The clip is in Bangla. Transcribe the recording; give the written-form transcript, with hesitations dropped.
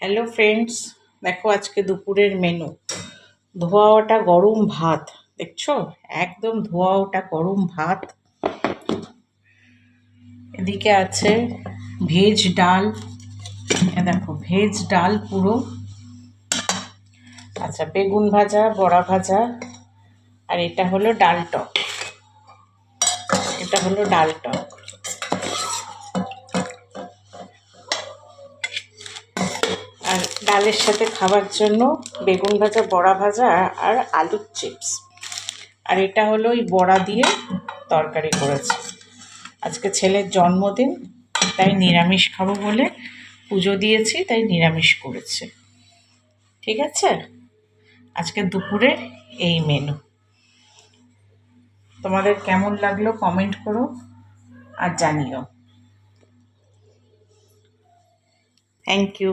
হ্যালো ফ্রেন্ডস, দেখো আজকে দুপুরের মেনু। ধোয়া ওটা গরম ভাত, দেখছো? একদম ধোয়া ওটা গরম ভাত। এদিকে আছে ভেজ ডাল। দেখো ভেজ ডাল পুরো। আচ্ছা, বেগুন ভাজা, বড়া ভাজা, আর এটা হলো ডাল টক। এটা হলো ডাল টক। আর ডালের সাথে খাবার জন্য বেগুন ভাজা, বড়া ভাজা আর আলুর চিপস। আর এটা হলো ওই বড়া দিয়ে তরকারি করেছে। আজকে ছেলের জন্মদিন, তাই নিরামিষ খাবো বলে পুজো দিয়েছি, তাই নিরামিষ করেছে। ঠিক আছে, আজকে দুপুরের এই মেনু। তোমাদের কেমন লাগলো কমেন্ট করো আর জানিও। Thank you.